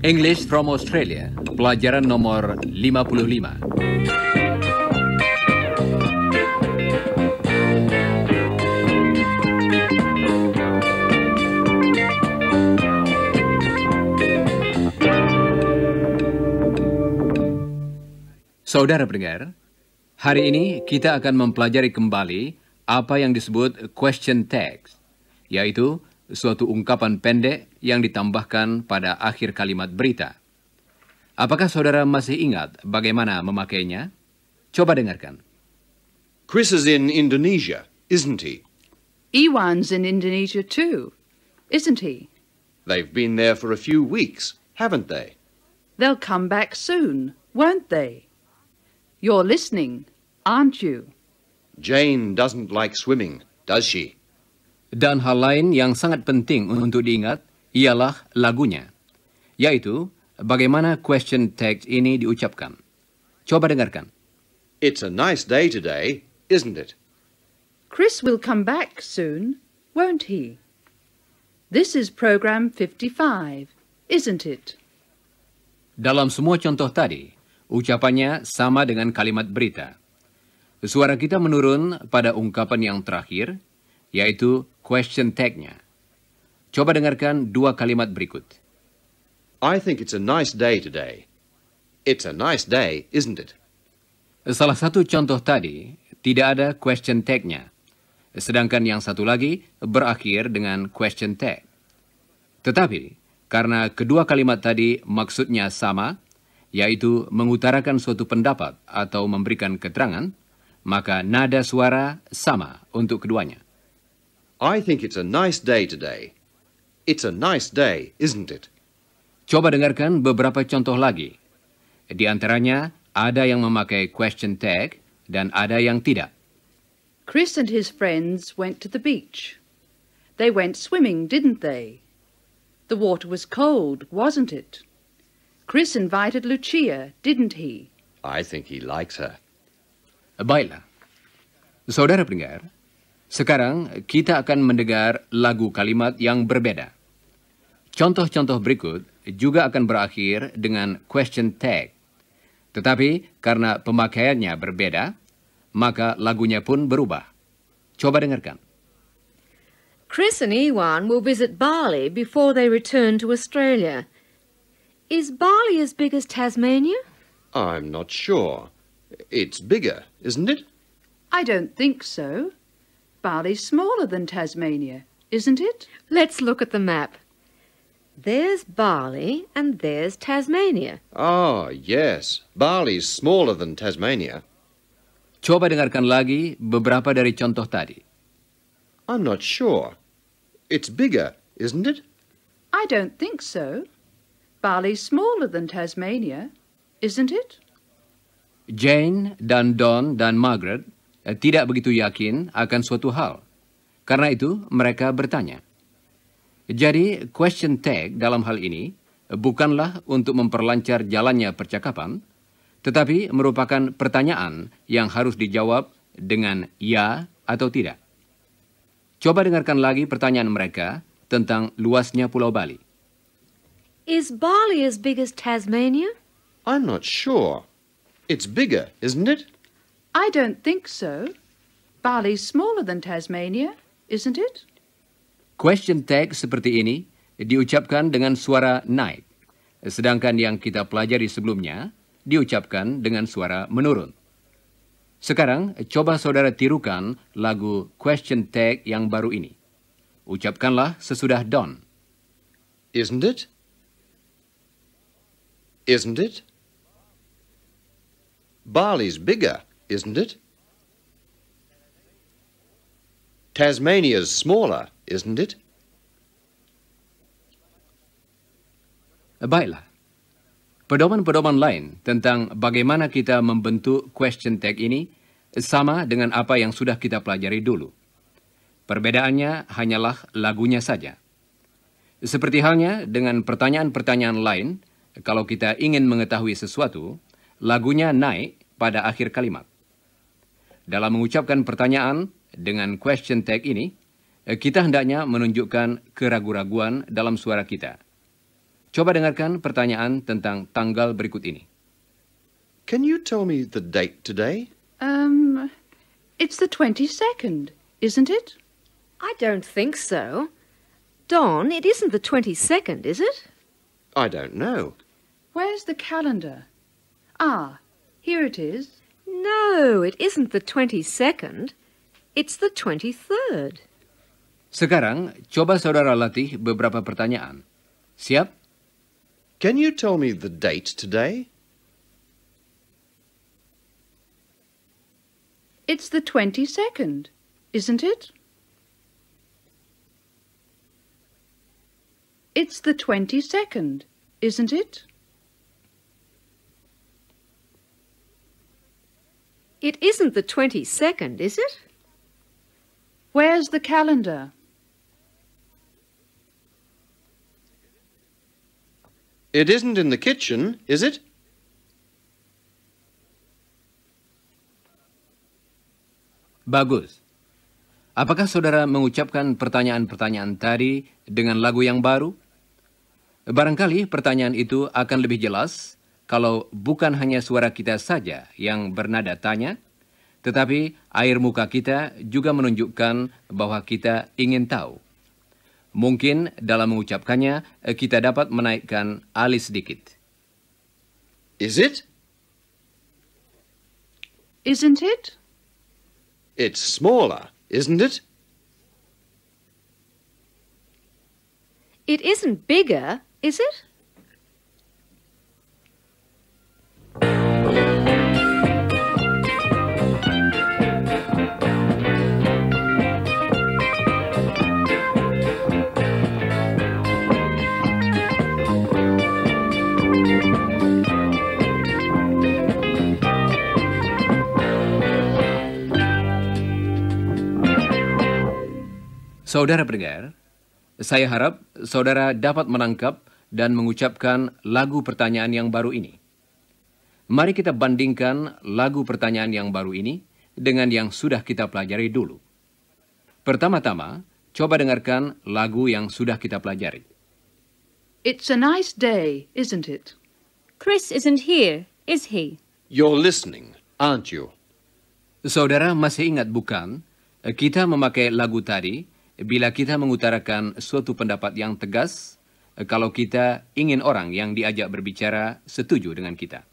English from Australia, pelajaran nomor 55. Saudara pendengar, hari ini kita akan mempelajari kembali apa yang disebut question tags, yaitu suatu ungkapan pendek yang ditambahkan pada akhir kalimat berita. Apakah saudara masih ingat bagaimana memakainya? Coba dengarkan. Chris is in Indonesia, isn't he? Iwan's in Indonesia too, isn't he? They've been there for a few weeks, haven't they? They'll come back soon, won't they? You're listening, aren't you? Jane doesn't like swimming, does she? Dan hal lain yang sangat penting untuk diingat ialah lagunya, yaitu bagaimana question text ini diucapkan. Coba dengarkan. It's a nice day today, isn't it? Chris will come back soon, won't he? This is program 55, isn't it? Dalam semua contoh tadi, ucapannya sama dengan kalimat berita. Suara kita menurun pada ungkapan yang terakhir, yaitu question tag-nya. Coba dengarkan dua kalimat berikut. I think it's a nice day today. It's a nice day, isn't it? Salah satu contoh tadi tidak ada question tag-nya, sedangkan yang satu lagi berakhir dengan question tag. Tetapi, karena kedua kalimat tadi maksudnya sama, yaitu mengutarakan suatu pendapat atau memberikan keterangan, maka nada suara sama untuk keduanya. I think it's a nice day today. It's a nice day, isn't it? Coba dengarkan beberapa contoh lagi. Di antaranya, ada yang memakai question tag dan ada yang tidak. Chris and his friends went to the beach. They went swimming, didn't they? The water was cold, wasn't it? Chris invited Lucia, didn't he? I think he likes her. Baiklah. Saudara pendengar, sekarang kita akan mendengar lagu kalimat yang berbeda. Contoh-contoh berikut juga akan berakhir dengan question tag. Tetapi karena pemakaiannya berbeda, maka lagunya pun berubah. Coba dengarkan. Chris and Iwan will visit Bali before they return to Australia. Is Bali as big as Tasmania? I'm not sure. It's bigger, isn't it? I don't think so. Bali's smaller than Tasmania, isn't it? Let's look at the map. There's Bali and there's Tasmania. Ah, yes. Bali's smaller than Tasmania. Coba dengarkan lagi beberapa dari contoh tadi. I'm not sure. It's bigger, isn't it? I don't think so. Bali's smaller than Tasmania, isn't it? Jane dan Don dan Margaret tidak begitu yakin akan suatu hal. Karena itu, mereka bertanya. Jadi, question tag dalam hal ini bukanlah untuk memperlancar jalannya percakapan, tetapi merupakan pertanyaan yang harus dijawab dengan ya atau tidak. Coba dengarkan lagi pertanyaan mereka tentang luasnya Pulau Bali. Is Bali as big as Tasmania? I'm not sure. It's bigger, isn't it? I don't think so. Bali's smaller than Tasmania, isn't it? Question tag seperti ini diucapkan dengan suara naik, sedangkan yang kita pelajari sebelumnya diucapkan dengan suara menurun. Sekarang, coba saudara tirukan lagu question tag yang baru ini. Ucapkanlah sesudah Don. Isn't it? Isn't it? Bali's bigger, isn't it? Tasmania's smaller, isn't it? Baiklah. Pedoman-pedoman lain tentang bagaimana kita membentuk question tag ini sama dengan apa yang sudah kita pelajari dulu. Perbedaannya hanyalah lagunya saja. Seperti halnya dengan pertanyaan-pertanyaan lain, kalau kita ingin mengetahui sesuatu, lagunya naik pada akhir kalimat. dalam mengucapkan pertanyaan dengan question tag ini, kita hendaknya menunjukkan keraguan-raguan dalam suara kita. Coba dengarkan pertanyaan tentang tanggal berikut ini. Can you tell me the date today? It's the 22nd, isn't it? I don't think so. Don, it isn't the 22nd, is it? I don't know. Where's the calendar? Ah, here it is. No, it isn't the 22nd. It's the 23rd. Sekarang, coba saudara latih beberapa pertanyaan. Siap? Can you tell me the date today? It's the 22nd, isn't it? It's the 22nd, isn't it? It isn't the 22nd, is it? Where's the calendar? It isn't in the kitchen, is it? Bagus. Apakah saudara mengucapkan pertanyaan-pertanyaan tadi dengan lagu yang baru? Barangkali pertanyaan itu akan lebih jelas kalau bukan hanya suara kita saja yang bernada tanya, tetapi air muka kita juga menunjukkan bahwa kita ingin tahu. Mungkin dalam mengucapkannya, kita dapat menaikkan alis sedikit. Is it? Isn't it? It's smaller, isn't it? It isn't bigger, is it? Saudara pendengar, saya harap saudara dapat menangkap dan mengucapkan lagu pertanyaan yang baru ini. Mari kita bandingkan lagu pertanyaan yang baru ini dengan yang sudah kita pelajari dulu. Pertama-tama, coba dengarkan lagu yang sudah kita pelajari. It's a nice day, isn't it? Chris isn't here, is he? You're listening, aren't you? Saudara masih ingat bukan, kita memakai lagu tadi bila kita mengutarakan suatu pendapat yang tegas, kalau kita ingin orang yang diajak berbicara setuju dengan kita.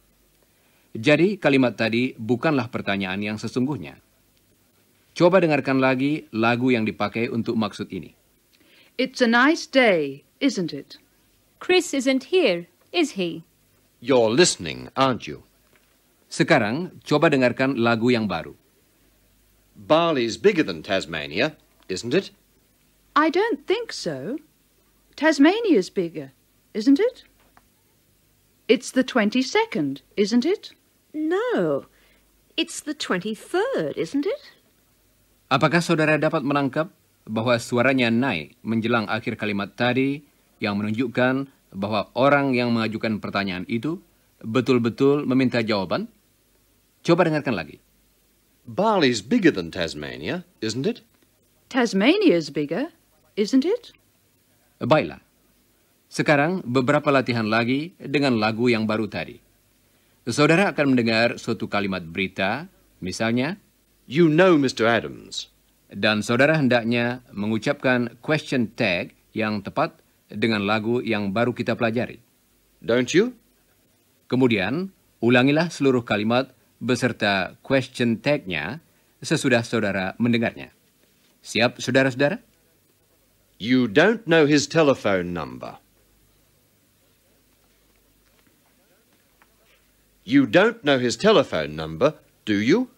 Jadi kalimat tadi bukanlah pertanyaan yang sesungguhnya. Coba dengarkan lagi lagu yang dipakai untuk maksud ini. It's a nice day, isn't it? Chris isn't here, is he? You're listening, aren't you? Sekarang, coba dengarkan lagu yang baru. Barley's bigger than Tasmania, isn't it? I don't think so. Tasmania's bigger, isn't it? It's the 22nd, isn't it? No, it's the 23rd, isn't it? Apakah saudara dapat menangkap bahwa suaranya naik menjelang akhir kalimat tadi yang menunjukkan bahwa orang yang mengajukan pertanyaan itu betul-betul meminta jawaban? Coba dengarkan lagi. Barley's bigger than Tasmania, isn't it? Tasmania's bigger, isn't it? Baiklah. Sekarang beberapa latihan lagi dengan lagu yang baru tadi. Saudara akan mendengar suatu kalimat berita, misalnya, You know Mr. Adams. dan saudara hendaknya mengucapkan question tag yang tepat dengan lagu yang baru kita pelajari. Don't you? Kemudian, ulangilah seluruh kalimat beserta question tag-nya sesudah saudara mendengarnya. Siap, saudara-saudara? You don't know his telephone number. You don't know his telephone number, do you?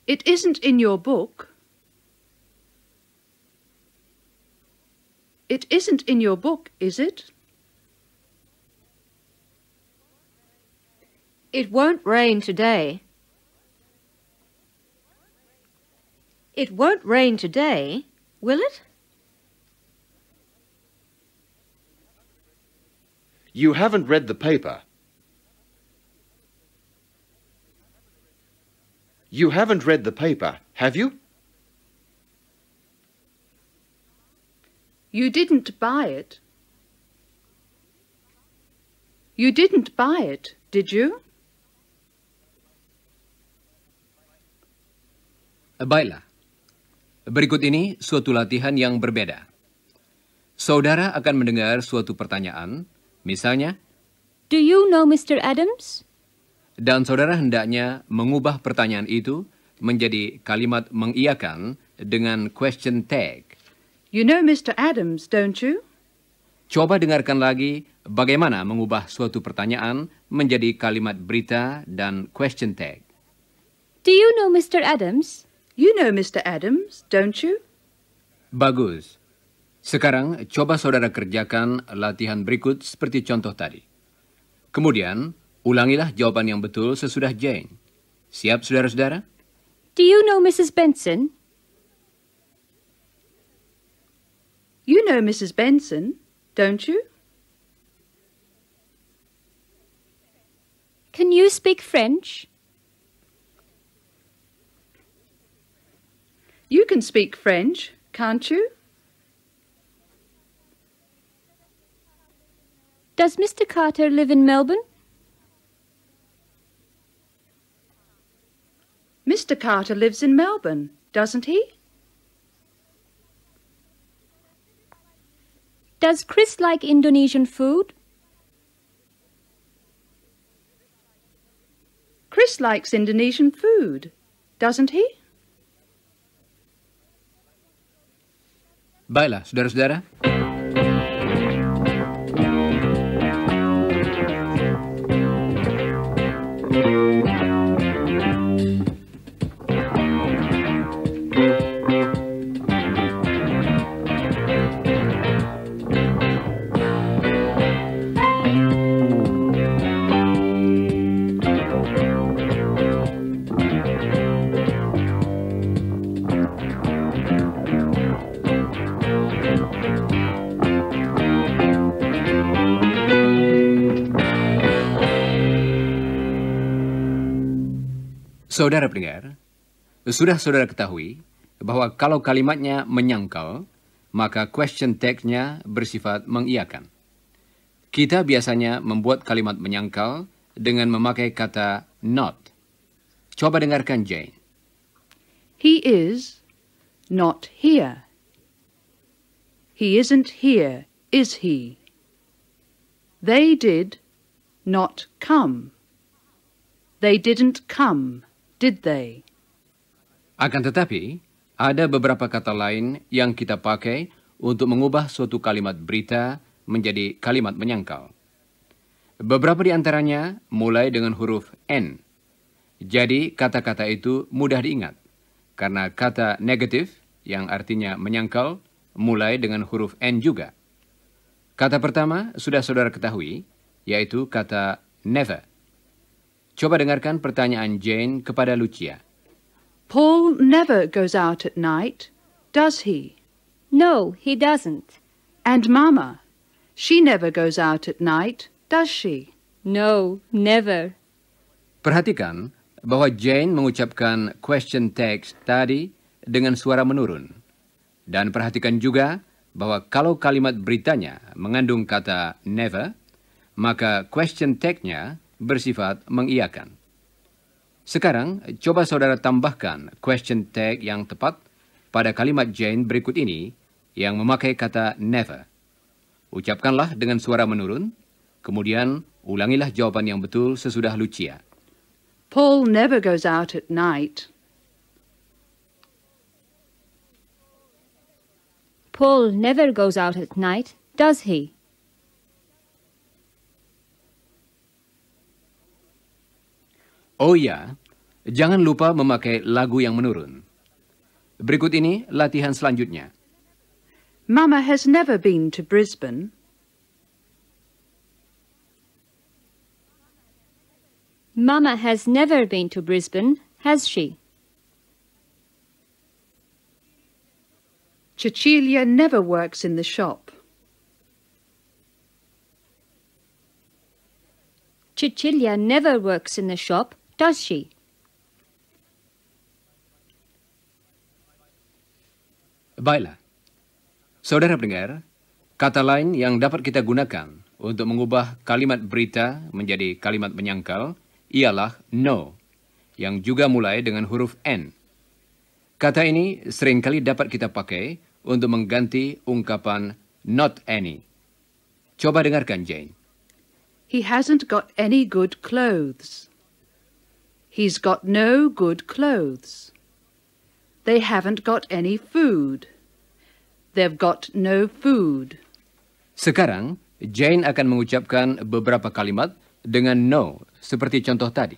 It isn't in your book. It isn't in your book, is it? It won't rain today. It won't rain today, will it? You haven't read the paper. You haven't read the paper, have you? You didn't buy it. You didn't buy it, did you? Baiklah. Berikut ini suatu latihan yang berbeda. Saudara akan mendengar suatu pertanyaan, misalnya, Do you know Mr. Adams? dan saudara hendaknya mengubah pertanyaan itu menjadi kalimat mengiyakan dengan question tag. You know Mr. Adams, don't you? Coba dengarkan lagi bagaimana mengubah suatu pertanyaan menjadi kalimat berita dan question tag. Do you know Mr. Adams? You know Mr. Adams, don't you? Bagus. Sekarang coba saudara kerjakan latihan berikut seperti contoh tadi. Kemudian, ulangilah jawaban yang betul sesudah Jane. Siap, saudara-saudara? Do you know Mrs. Benson? You know Mrs. Benson, don't you? Can you speak French? You can speak French, can't you? Does Mr. Carter live in Melbourne? Mr. Carter lives in Melbourne, doesn't he? Does Chris like Indonesian food? Chris likes Indonesian food, doesn't he? Baiklah, saudara-saudara. Saudara pendengar, sudah saudara ketahui bahwa kalau kalimatnya menyangkal, maka question tag-nya bersifat mengiyakan. Kita biasanya membuat kalimat menyangkal dengan memakai kata not. Coba dengarkan Jane. He is not here. He isn't here, is he? They did not come. They didn't come, did they? Akan tetapi, ada beberapa kata lain yang kita pakai untuk mengubah suatu kalimat berita menjadi kalimat menyangkal. Beberapa di antaranya mulai dengan huruf N. Jadi, kata-kata itu mudah diingat, karena kata negatif, yang artinya menyangkal, mulai dengan huruf N juga. Kata pertama sudah saudara ketahui, yaitu kata never. Coba dengarkan pertanyaan Jane kepada Lucia. Paul never goes out at night, does he? No, he doesn't. And Mama, she never goes out at night, does she? No, never. Perhatikan bahwa Jane mengucapkan question text tadi dengan suara menurun. Dan perhatikan juga bahwa kalau kalimat beritanya mengandung kata never, maka question tag-nya bersifat mengiyakan. Sekarang, coba saudara tambahkan question tag yang tepat pada kalimat Jane berikut ini yang memakai kata never. Ucapkanlah dengan suara menurun, kemudian ulangilah jawaban yang betul sesudah Lucia. Paul never goes out at night. Paul never goes out at night, does he? Oh ya, jangan lupa memakai lagu yang menurun. Berikut ini latihan selanjutnya. Mama has never been to Brisbane. Mama has never been to Brisbane, has she? Cecilia never works in the shop. Cecilia never works in the shop, does she? Baiklah. Saudara pendengar, kata lain yang dapat kita gunakan untuk mengubah kalimat berita menjadi kalimat menyangkal ialah no, yang juga mulai dengan huruf N. Kata ini seringkali dapat kita pakai untuk mengganti ungkapan not any. Coba dengarkan, Jane. He hasn't got any good clothes. He's got no good clothes. They haven't got any food. They've got no food. Sekarang, Jane akan mengucapkan beberapa kalimat dengan no, seperti contoh tadi.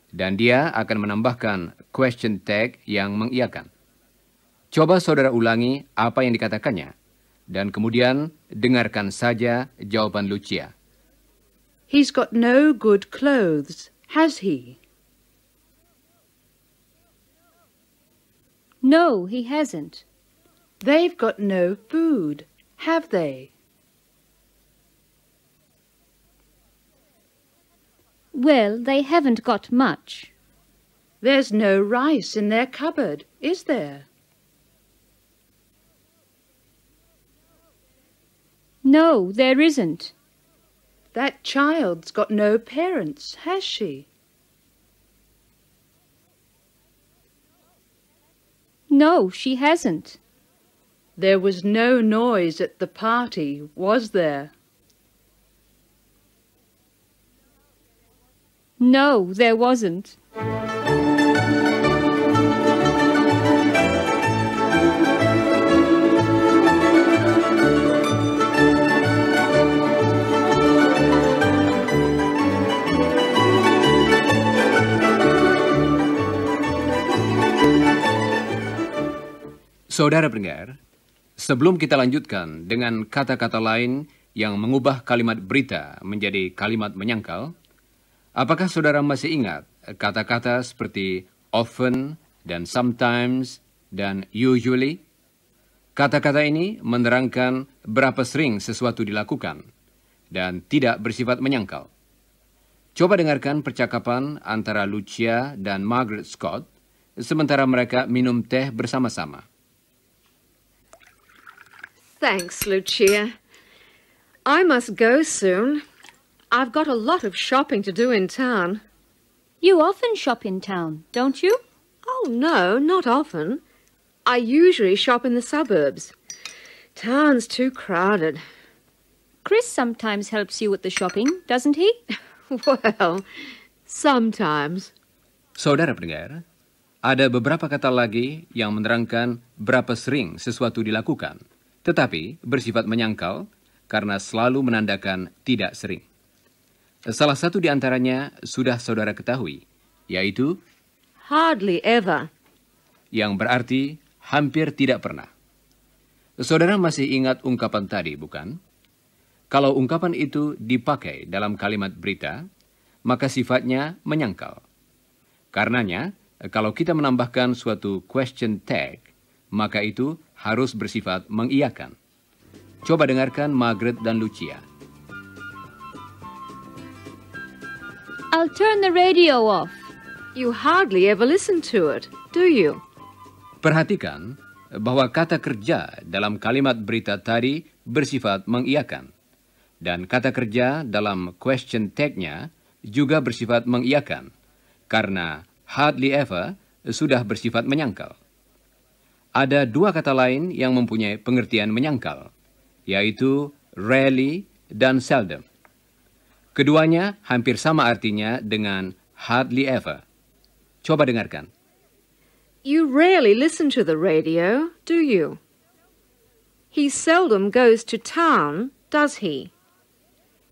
Dan dia akan menambahkan question tag yang mengiyakan. Coba saudara ulangi apa yang dikatakannya, dan kemudian dengarkan saja jawaban Lucia. He's got no good clothes, has he? No, he hasn't. They've got no food, have they? Well, they haven't got much. There's no rice in their cupboard, is there? No, there isn't. That child's got no parents, has she? No, she hasn't. There was no noise at the party, was there? No, there wasn't. Saudara pendengar, sebelum kita lanjutkan dengan kata-kata lain yang mengubah kalimat berita menjadi kalimat menyangkal, apakah saudara masih ingat kata-kata seperti often dan sometimes dan usually? Kata-kata ini menerangkan berapa sering sesuatu dilakukan dan tidak bersifat menyangkal. Coba dengarkan percakapan antara Lucia dan Margaret Scott sementara mereka minum teh bersama-sama. Thanks, Lucia. I must go soon. I've got a lot of shopping to do in town. You often shop in town, don't you? Oh, no, not often. I usually shop in the suburbs. Town's too crowded. Chris sometimes helps you with the shopping, doesn't he? Well, sometimes. Saudara pendengar, ada beberapa kata lagi yang menerangkan berapa sering sesuatu dilakukan, tetapi bersifat menyangkal karena selalu menandakan tidak sering. Salah satu di antaranya sudah saudara ketahui, yaitu Hardly ever. yang berarti hampir tidak pernah. Saudara masih ingat ungkapan tadi, bukan? Kalau ungkapan itu dipakai dalam kalimat berita, maka sifatnya menyangkal. Karenanya, kalau kita menambahkan suatu question tag, maka itu harus bersifat mengiyakan. Coba dengarkan Margaret dan Lucia. I'll turn the radio off. You hardly ever listen to it, do you? Perhatikan bahwa kata kerja dalam kalimat berita tadi bersifat mengiyakan. Dan kata kerja dalam question tag-nya juga bersifat mengiyakan, karena hardly ever sudah bersifat menyangkal. Ada dua kata lain yang mempunyai pengertian menyangkal, yaitu rarely dan seldom. Keduanya hampir sama artinya dengan hardly ever. Coba dengarkan. You rarely listen to the radio, do you? He seldom goes to town, does he?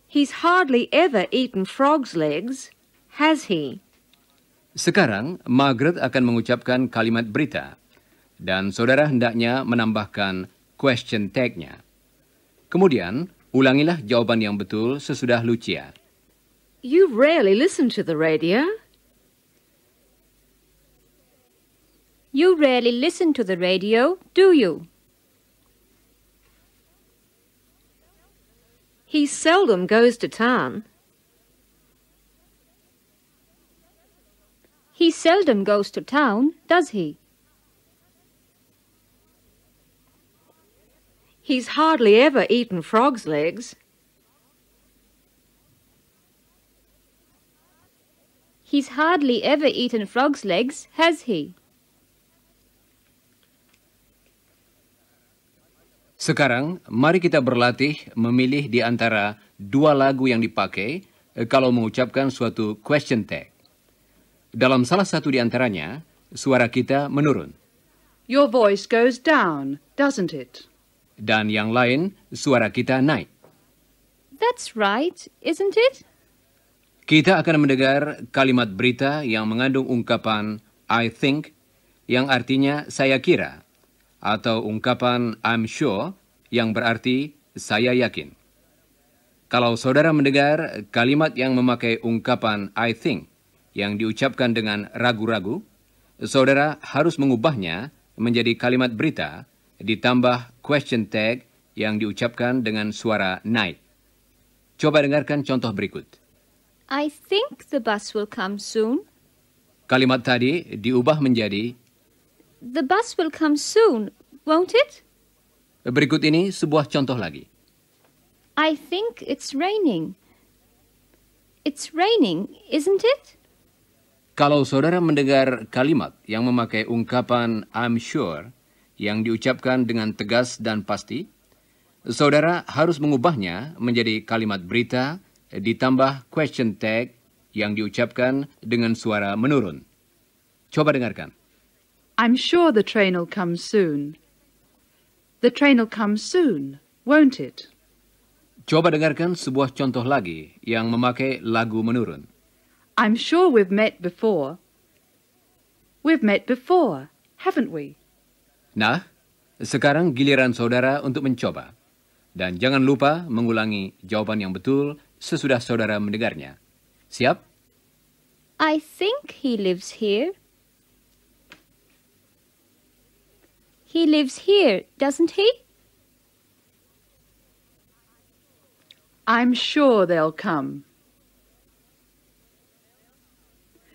He's hardly ever eaten frog's legs, has he? Sekarang, Margaret akan mengucapkan kalimat berita, dan saudara hendaknya menambahkan question tag-nya. Kemudian, ulangilah jawaban yang betul sesudah Lucia. You rarely listen to the radio. You rarely listen to the radio, do you? He seldom goes to town. He seldom goes to town, does he? He's hardly ever eaten frog's legs. He's hardly ever eaten frog's legs, has he? Sekarang, mari kita berlatih memilih di antara dua lagu yang dipakai kalau mengucapkan suatu question tag. Dalam salah satu di antaranya, suara kita menurun. Your voice goes down, doesn't it? Dan yang lain, suara kita naik. That's right, isn't it? Kita akan mendengar kalimat berita yang mengandung ungkapan I think, yang artinya saya kira, atau ungkapan I'm sure, yang berarti saya yakin. Kalau saudara mendengar kalimat yang memakai ungkapan I think, yang diucapkan dengan ragu-ragu, saudara harus mengubahnya menjadi kalimat berita, ditambah question tag yang diucapkan dengan suara naik. Coba dengarkan contoh berikut. I think the bus will come soon. Kalimat tadi diubah menjadi The bus will come soon, won't it? berikut ini sebuah contoh lagi. I think it's raining. It's raining, isn't it? Kalau saudara mendengar kalimat yang memakai ungkapan I'm sure yang diucapkan dengan tegas dan pasti, saudara harus mengubahnya menjadi kalimat berita ditambah question tag yang diucapkan dengan suara menurun. Coba dengarkan. I'm sure the train will come soon. The train will come soon, won't it? Coba dengarkan sebuah contoh lagi yang memakai lagu menurun. I'm sure we've met before. We've met before, haven't we? Nah, sekarang giliran saudara untuk mencoba. Dan jangan lupa mengulangi jawaban yang betul sesudah saudara mendengarnya. Siap? I think he lives here. He lives here, doesn't he? I'm sure they'll come.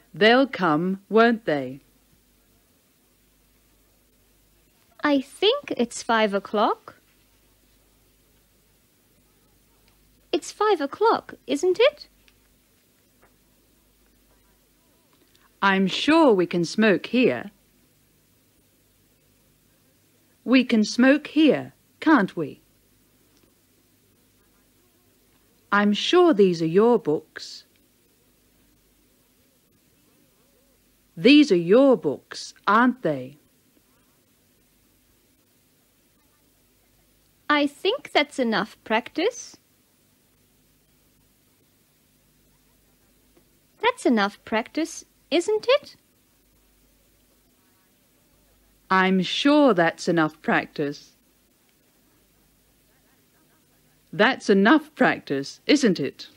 They'll come, won't they? I think it's 5 o'clock. It's 5 o'clock, isn't it? I'm sure we can smoke here. We can smoke here, can't we? I'm sure these are your books. These are your books, aren't they? I think that's enough practice. That's enough practice, isn't it? I'm sure that's enough practice. That's enough practice, isn't it?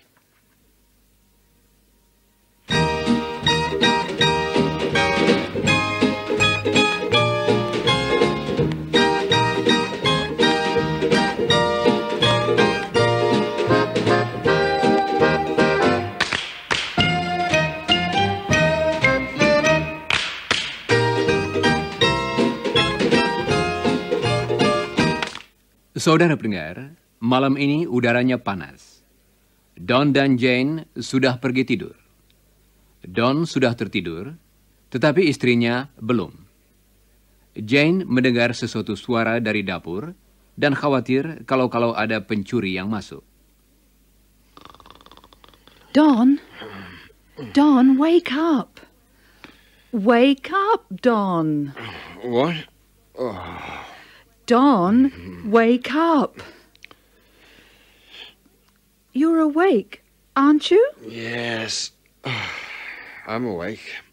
Saudara pendengar, malam ini udaranya panas. Don dan Jane sudah pergi tidur. Don sudah tertidur, tetapi istrinya belum. Jane mendengar sesuatu suara dari dapur dan khawatir kalau ada pencuri yang masuk. Don, wake up. Wake up, Don. What? Don, wake up. You're awake, aren't you? Yes. I'm awake.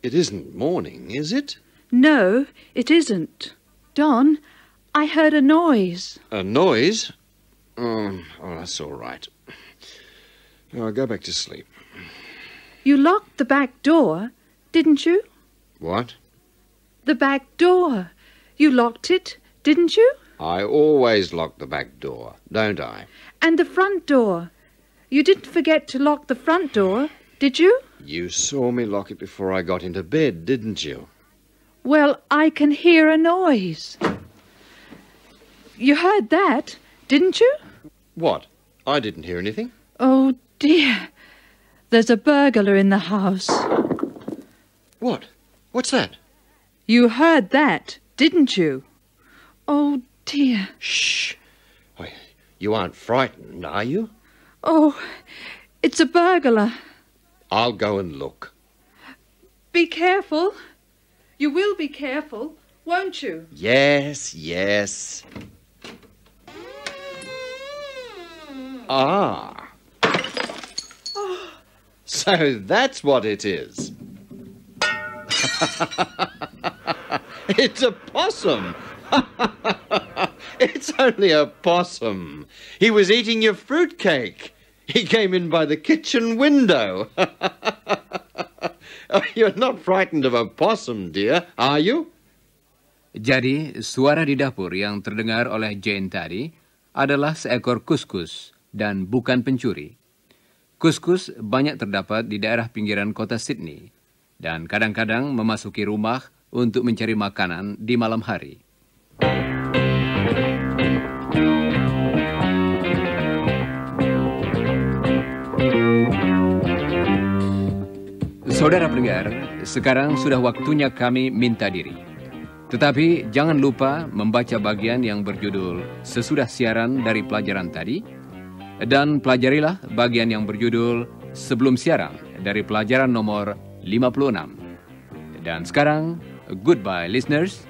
It isn't morning, is it? No, it isn't. Don, I heard a noise. A noise? Oh, that's all right. I'll go back to sleep. You locked the back door, didn't you? What? The back door. You locked it, didn't you? I always lock the back door, don't I? And the front door. You didn't forget to lock the front door, did you? You saw me lock it before I got into bed, didn't you? Well, I can hear a noise. You heard that, didn't you? What? I didn't hear anything. Oh, dear. There's a burglar in the house. What? What's that? You heard that, didn't you? Oh, dear. Shh. Why, you aren't frightened, are you? Oh, it's a burglar. I'll go and look. Be careful. You will be careful, won't you? Yes, yes. Ah. So that's what it is. It's a possum. It's only a possum. He was eating your fruitcake. He came in by the kitchen window. You're not frightened of a possum, dear, are you? Jadi, suara di dapur yang terdengar oleh Jane tadi adalah seekor kuskus dan bukan pencuri. Kuskus banyak terdapat di daerah pinggiran kota Sydney dan kadang-kadang memasuki rumah untuk mencari makanan di malam hari. Saudara pendengar, sekarang sudah waktunya kami minta diri. Tetapi jangan lupa membaca bagian yang berjudul sesudah siaran dari pelajaran tadi, dan pelajarilah bagian yang berjudul sebelum siaran dari pelajaran nomor 56. Dan sekarang, goodbye listeners.